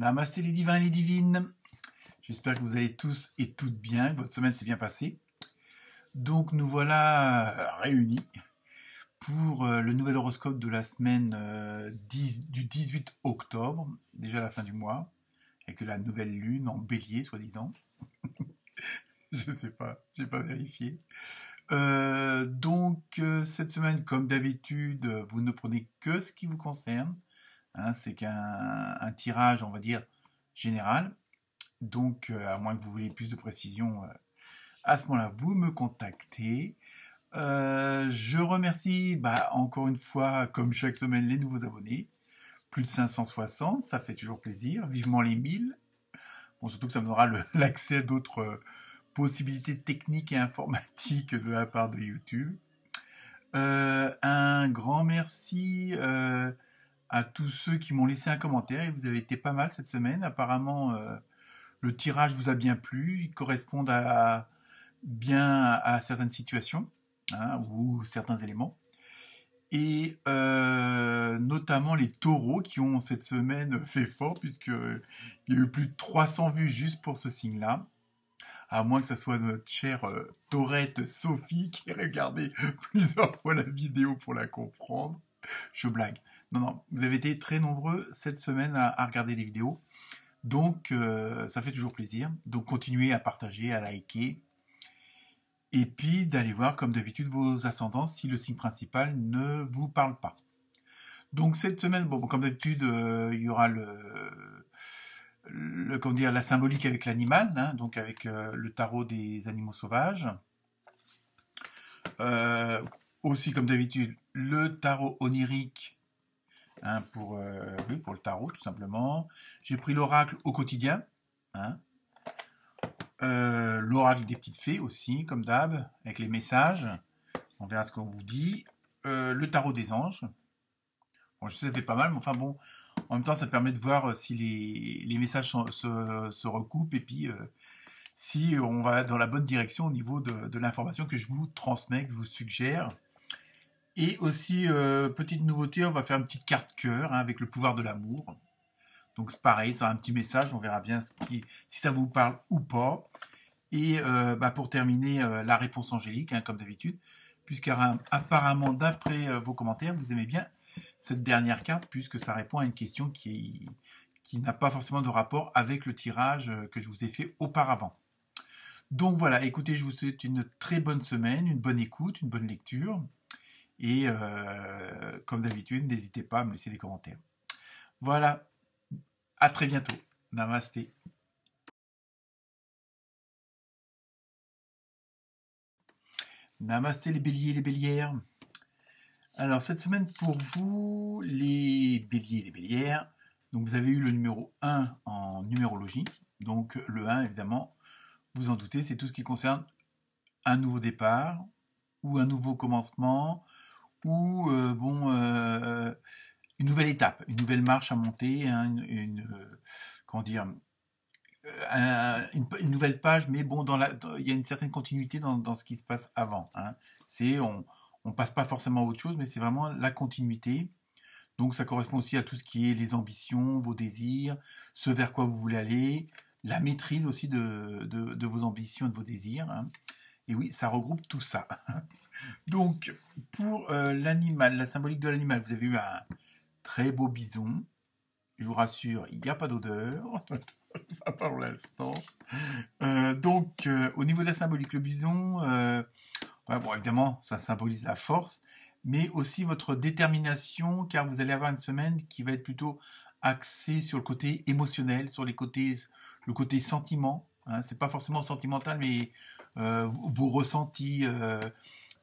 Namasté les divins et les divines. J'espère que vous allez tous et toutes bien, que votre semaine s'est bien passée. Donc nous voilà réunis pour le nouvel horoscope de la semaine du 18 octobre, déjà la fin du mois, avec la nouvelle lune en bélier, soi-disant. Je sais pas, j'ai pas vérifié. Cette semaine, comme d'habitude, vous ne prenez que ce qui vous concerne. Hein, c'est qu'un tirage, on va dire, général. Donc, à moins que vous vouliez plus de précision, à ce moment-là, vous me contactez. Je remercie encore une fois, comme chaque semaine, les nouveaux abonnés. Plus de 560, ça fait toujours plaisir. Vivement les 1000. Bon, surtout que ça me donnera l'accès à d'autres possibilités techniques et informatiques de la part de YouTube. Un grand merci à tous ceux qui m'ont laissé un commentaire. Et vous avez été pas mal cette semaine. Apparemment, le tirage vous a bien plu. Il correspond bien à certaines situations, hein, ou certains éléments. Et notamment les taureaux qui ont cette semaine fait fort, puisqu'il y a eu plus de 300 vues juste pour ce signe-là. À moins que ce soit notre chère taurette Sophie qui ait regardé plusieurs fois la vidéo pour la comprendre. Je blague. Non, vous avez été très nombreux cette semaine à regarder les vidéos. Donc, ça fait toujours plaisir. Donc, continuez à partager, à liker. Et puis, d'aller voir, comme d'habitude, vos ascendances si le signe principal ne vous parle pas. Donc, cette semaine, comme d'habitude, il y aura la symbolique avec l'animal, hein, donc avec le tarot des animaux sauvages. Aussi, comme d'habitude, le tarot onirique, hein, pour le tarot, tout simplement. J'ai pris l'oracle au quotidien, hein. L'oracle des petites fées aussi, comme d'hab, avec les messages. On verra ce qu'on vous dit. Le tarot des anges. Bon, je sais, ça fait pas mal, mais enfin bon, en même temps, ça permet de voir si les messages se recoupent et puis si on va dans la bonne direction au niveau de l'information que je vous transmets, que je vous suggère. Et aussi, petite nouveauté, on va faire une petite carte cœur, hein, avec le pouvoir de l'amour. Donc c'est pareil, c'est un petit message, on verra bien si ça vous parle ou pas. Et pour terminer, la réponse angélique, hein, comme d'habitude, puisqu'apparemment, d'après vos commentaires, vous aimez bien cette dernière carte, puisque ça répond à une question qui n'a pas forcément de rapport avec le tirage que je vous ai fait auparavant. Donc voilà, écoutez, je vous souhaite une très bonne semaine, une bonne écoute, une bonne lecture. Et comme d'habitude, n'hésitez pas à me laisser des commentaires. Voilà, à très bientôt. Namasté. Namasté les béliers et les bélières. Alors cette semaine pour vous, les béliers et les bélières, donc vous avez eu le numéro 1 en numérologie. Donc le 1 évidemment, vous en doutez, c'est tout ce qui concerne un nouveau départ ou un nouveau commencement ou une nouvelle étape, une nouvelle marche à monter, hein, une nouvelle page, mais bon, il y a une certaine continuité dans ce qui se passe avant, hein. On passe pas forcément à autre chose, mais c'est vraiment la continuité. Donc ça correspond aussi à tout ce qui est les ambitions, vos désirs, ce vers quoi vous voulez aller, la maîtrise aussi de vos ambitions et de vos désirs, hein. Et oui, ça regroupe tout ça. Donc, pour l'animal, la symbolique de l'animal, vous avez eu un très beau bison. Je vous rassure, il n'y a pas d'odeur, pas pour l'instant. Au niveau de la symbolique, le bison, évidemment, ça symbolise la force, mais aussi votre détermination, car vous allez avoir une semaine qui va être plutôt axée sur le côté émotionnel, sur le côté sentiment, hein. C'est pas forcément sentimental, mais vos ressentis,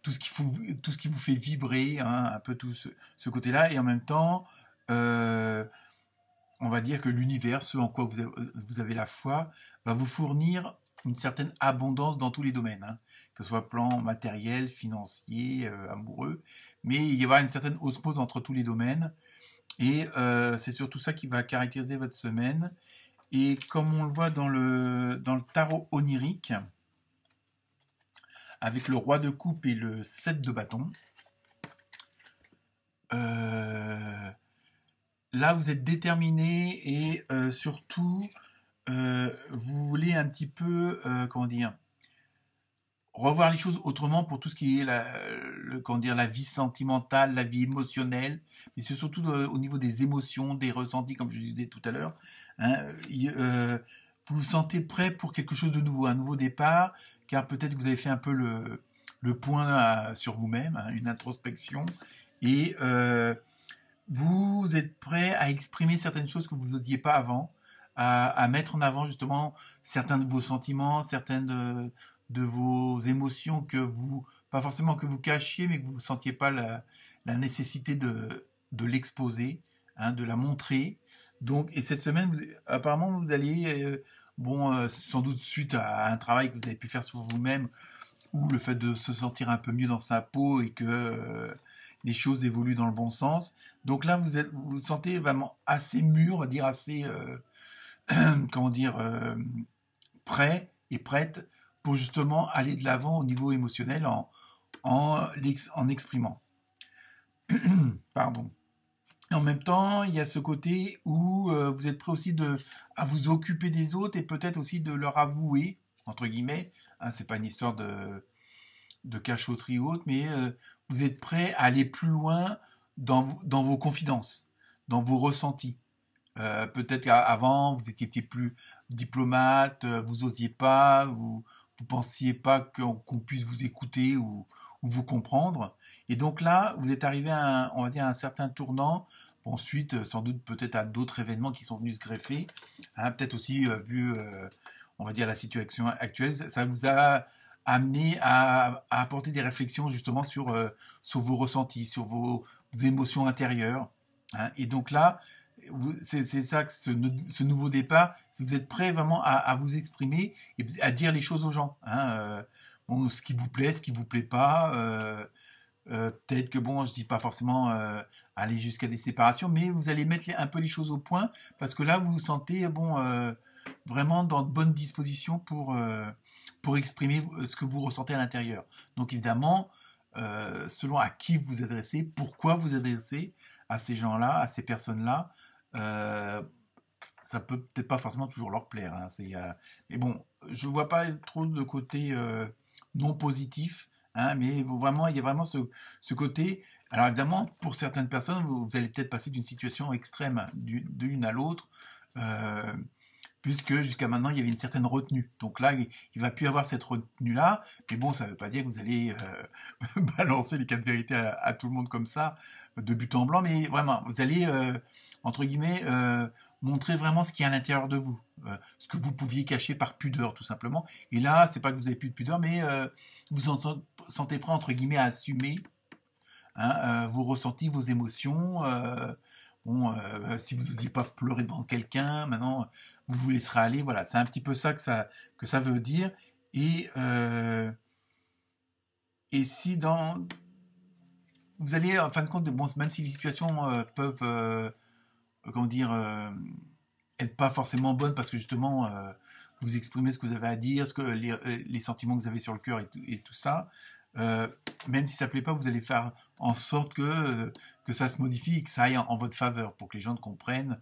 tout ce qui vous fait vibrer, hein, un peu tout ce côté-là, et en même temps, on va dire que l'univers, ce en quoi vous avez la foi, va vous fournir une certaine abondance dans tous les domaines, hein, que ce soit plan matériel, financier, amoureux, mais il y aura une certaine osmose entre tous les domaines, et c'est surtout ça qui va caractériser votre semaine. Et comme on le voit dans le tarot onirique, avec le roi de coupe et le 7 de bâton, là, vous êtes déterminé et surtout, vous voulez un petit peu, comment dire, revoir les choses autrement pour tout ce qui est comment dire, la vie sentimentale, la vie émotionnelle, mais c'est surtout au niveau des émotions, des ressentis, comme je disais tout à l'heure. Hein, vous vous sentez prêt pour quelque chose de nouveau, un nouveau départ, car peut-être que vous avez fait un peu le point sur vous-même, hein, une introspection, et vous êtes prêt à exprimer certaines choses que vous n'osiez pas avant, à mettre en avant justement certains de vos sentiments, certaines de vos émotions que vous, pas forcément que vous cachiez, mais que vous ne sentiez pas la nécessité de l'exposer, hein, de la montrer. Donc, et cette semaine, apparemment, vous allez, bon, sans doute suite à un travail que vous avez pu faire sur vous-même, ou le fait de se sentir un peu mieux dans sa peau et que les choses évoluent dans le bon sens. Donc là, vous vous sentez vraiment assez mûr, on va dire assez, comment dire, prêt et prête pour justement aller de l'avant au niveau émotionnel en exprimant. Pardon. Et en même temps, il y a ce côté où vous êtes prêt aussi à vous occuper des autres et peut-être aussi de leur avouer, entre guillemets, hein, c'est pas une histoire de cachotterie ou autre, mais vous êtes prêt à aller plus loin dans vos confidences, dans vos ressentis. Peut-être qu'avant, vous étiez peut-être plus diplomate, vous osiez pas, vous pensiez pas qu'on puisse vous écouter ou vous comprendre. Et donc là, vous êtes arrivé à on va dire, à un certain tournant. Bon, ensuite, sans doute peut-être à d'autres événements qui sont venus se greffer. Hein, peut-être aussi, vu, on va dire, la situation actuelle, ça vous a amené à apporter des réflexions justement sur vos ressentis, sur vos émotions intérieures. Hein. Et donc là, c'est ça, ce nouveau départ, si vous êtes prêt vraiment à vous exprimer et à dire les choses aux gens. Hein, bon, ce qui vous plaît, ce qui vous plaît pas. Peut-être que bon, je dis pas forcément aller jusqu'à des séparations, mais vous allez mettre un peu les choses au point parce que là, vous vous sentez bon, vraiment dans de bonnes dispositions pour exprimer ce que vous ressentez à l'intérieur. Donc évidemment, selon à qui vous adressez, pourquoi vous adressez à ces gens-là, à ces personnes-là, euh, ça peut peut-être pas forcément toujours leur plaire. Hein. Mais bon, je vois pas trop de côté non positif, hein, mais vraiment, il y a vraiment ce côté. Alors évidemment, pour certaines personnes, vous allez peut-être passer d'une situation extrême d'une à l'autre. euh, Puisque jusqu'à maintenant, il y avait une certaine retenue. Donc là, il ne va plus y avoir cette retenue-là. Mais bon, ça ne veut pas dire que vous allez balancer les quatre vérités à tout le monde comme ça, de but en blanc. Mais vraiment, vous allez, entre guillemets, montrer vraiment ce qu'il y a à l'intérieur de vous. Ce que vous pouviez cacher par pudeur, tout simplement. Et là, c'est pas que vous avez plus de pudeur, mais vous en sentez prêt, entre guillemets, à assumer, hein, vos ressentis, vos émotions. Bon, si vous n'osiez pas pleurer devant quelqu'un, maintenant vous vous laisserez aller. Voilà, c'est un petit peu ça que ça veut dire. Et, euh, et si dans vous allez, en fin de compte, bon, même si les situations peuvent, comment dire, être pas forcément bonnes parce que justement vous exprimez ce que vous avez à dire, les sentiments que vous avez sur le cœur et tout ça. Euh, Même si ça plaît pas, vous allez faire en sorte que ça se modifie et que ça aille en votre faveur pour que les gens comprennent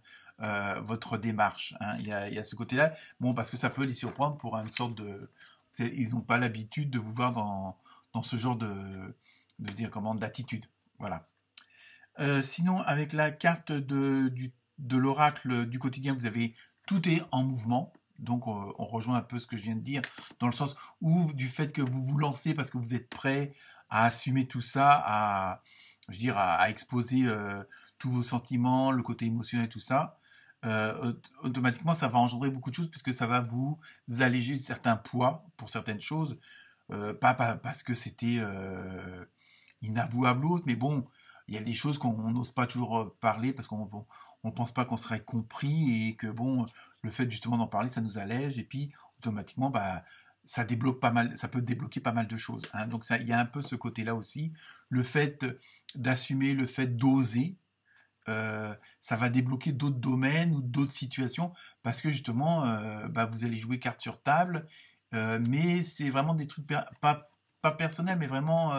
votre démarche. Hein. Il y a ce côté-là. Bon, parce que ça peut les surprendre pour une sorte de. Ils n'ont pas l'habitude de vous voir dans ce genre de dire comment, d'attitude. Voilà. Sinon, avec la carte de l'oracle du quotidien, vous avez tout est en mouvement. Donc, on rejoint un peu ce que je viens de dire, dans le sens où du fait que vous vous lancez parce que vous êtes prêt à assumer tout ça, je veux dire, à exposer tous vos sentiments, le côté émotionnel, tout ça. Automatiquement, ça va engendrer beaucoup de choses puisque ça va vous alléger de certains poids pour certaines choses. Pas parce que c'était inavouable ou autre, mais bon, il y a des choses qu'on n'ose pas toujours parler parce qu'on on pense pas qu'on serait compris et que bon, le fait justement d'en parler, ça nous allège et puis automatiquement, bah, ça débloque pas mal, ça peut débloquer pas mal de choses. Hein. Donc ça, il y a un peu ce côté-là aussi, le fait d'assumer, le fait d'oser. Ça va débloquer d'autres domaines ou d'autres situations parce que justement, bah, vous allez jouer carte sur table, mais c'est vraiment des trucs pas personnels, mais vraiment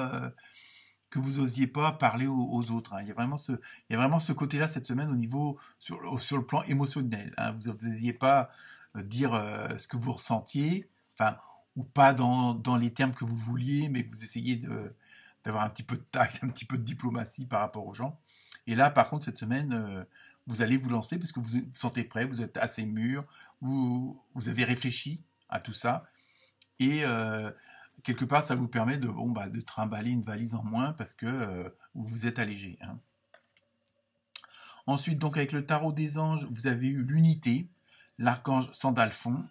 que vous osiez pas parler aux autres, hein. Il y a vraiment ce côté-là cette semaine au niveau, sur le plan émotionnel, hein. Vous n'osiez pas dire ce que vous ressentiez, enfin, ou pas dans les termes que vous vouliez, mais vous essayez d'avoir un petit peu de tact, un petit peu de diplomatie par rapport aux gens. Et là, par contre, cette semaine, vous allez vous lancer parce que vous vous sentez prêt, vous êtes assez mûr, vous avez réfléchi à tout ça. Et quelque part, ça vous permet de trimballer une valise en moins parce que vous vous êtes allégé, hein. Ensuite, donc avec le tarot des anges, vous avez eu l'unité, l'archange Sandalphon.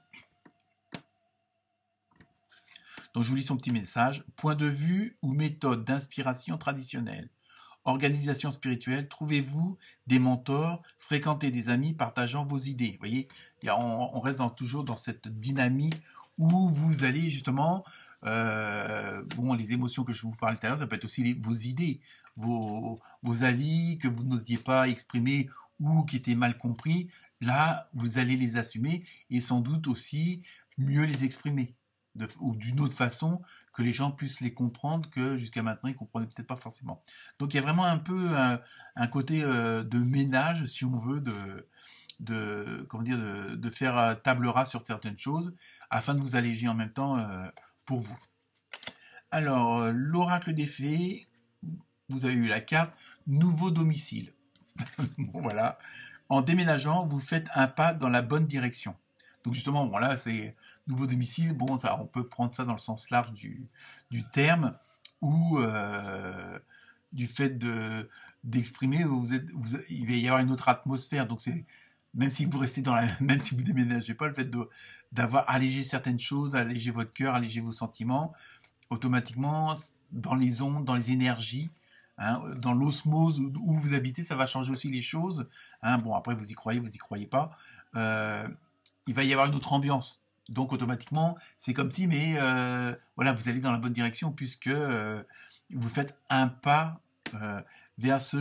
Donc je vous lis son petit message. Point de vue ou méthode d'inspiration traditionnelle. Organisation spirituelle, trouvez-vous des mentors, fréquentez des amis partageant vos idées. Vous voyez, on reste toujours dans cette dynamique où vous allez justement, les émotions que je vous parlais tout à l'heure, ça peut être aussi vos idées, vos avis que vous n'osiez pas exprimer ou qui étaient mal compris. Là, vous allez les assumer et sans doute aussi mieux les exprimer. Ou d'une autre façon, que les gens puissent les comprendre que jusqu'à maintenant ils ne comprenaient peut-être pas forcément. Donc il y a vraiment un peu un côté de ménage, si on veut, de faire table rase sur certaines choses, afin de vous alléger en même temps pour vous. Alors, l'oracle des fées, vous avez eu la carte nouveau domicile. Bon, voilà. En déménageant, vous faites un pas dans la bonne direction. Donc justement, voilà, c'est nouveau domicile. Bon, ça, on peut prendre ça dans le sens large du terme, ou du fait d'exprimer, il va y avoir une autre atmosphère. Donc c'est même si vous restez même si vous déménagez pas, le fait d'avoir allégé certaines choses, allégé votre cœur, allégé vos sentiments, automatiquement dans les ondes, dans les énergies, hein, dans l'osmose où vous habitez, ça va changer aussi les choses, hein. Bon, après vous y croyez pas. Il va y avoir une autre ambiance. Donc automatiquement, c'est comme si, mais voilà, vous allez dans la bonne direction puisque vous faites un pas vers ce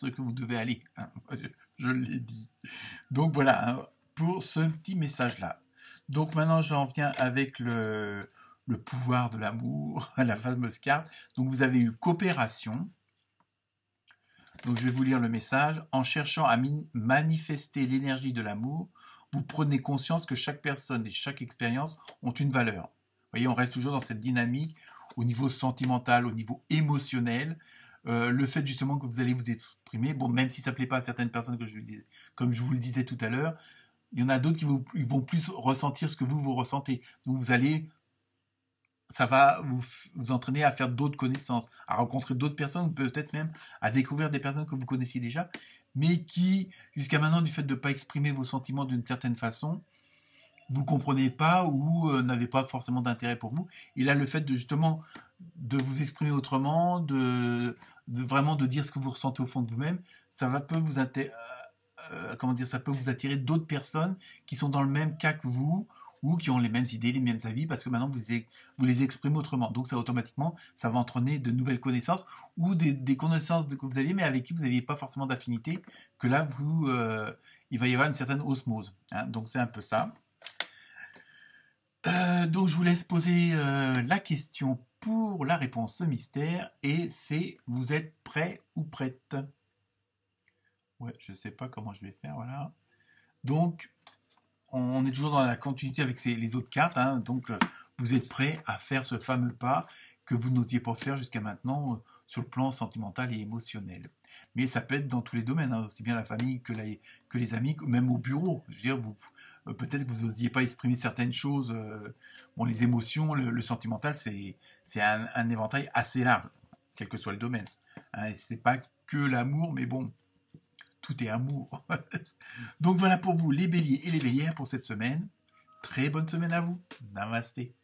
que vous devez aller, hein. Je l'ai dit. Donc voilà, hein, pour ce petit message-là. Donc maintenant, j'en viens avec le pouvoir de l'amour, la fameuse carte. Donc vous avez eu coopération. Donc je vais vous lire le message. En cherchant à manifester l'énergie de l'amour, vous prenez conscience que chaque personne et chaque expérience ont une valeur. Vous voyez, on reste toujours dans cette dynamique au niveau sentimental, au niveau émotionnel. Le fait justement que vous allez vous exprimer, bon, même si ça ne plaît pas à certaines personnes, comme je vous le disais tout à l'heure, il y en a d'autres qui vont plus ressentir ce que vous ressentez. Donc ça va vous entraîner à faire d'autres connaissances, à rencontrer d'autres personnes, ou peut-être même à découvrir des personnes que vous connaissiez déjà, mais qui, jusqu'à maintenant, du fait de ne pas exprimer vos sentiments d'une certaine façon, vous ne comprenez pas ou n'avez pas forcément d'intérêt pour vous. Et là, le fait justement de vous exprimer autrement, vraiment de dire ce que vous ressentez au fond de vous-même, ça peut vous attirer d'autres personnes qui sont dans le même cas que vous, ou qui ont les mêmes idées, les mêmes avis, parce que maintenant vous les exprimez autrement. Donc ça automatiquement, ça va entraîner de nouvelles connaissances, ou des connaissances que vous aviez, mais avec qui vous n'aviez pas forcément d'affinité, que là, il va y avoir une certaine osmose, hein. Donc c'est un peu ça. Donc je vous laisse poser la question pour la réponse mystère, et c'est: vous êtes prêt ou prête? Ouais, je sais pas comment je vais faire, voilà. Donc on est toujours dans la continuité avec les autres cartes, hein. Donc vous êtes prêt à faire ce fameux pas que vous n'osiez pas faire jusqu'à maintenant sur le plan sentimental et émotionnel. Mais ça peut être dans tous les domaines, hein, aussi bien la famille que les amis, même au bureau. Je veux dire, peut-être que vous n'osiez pas exprimer certaines choses. Bon, les émotions, le sentimental, c'est un éventail assez large, quel que soit le domaine, hein. C'est pas que l'amour, mais bon, tout est amour. Donc voilà pour vous les béliers et les bélières pour cette semaine. Très bonne semaine à vous. Namasté.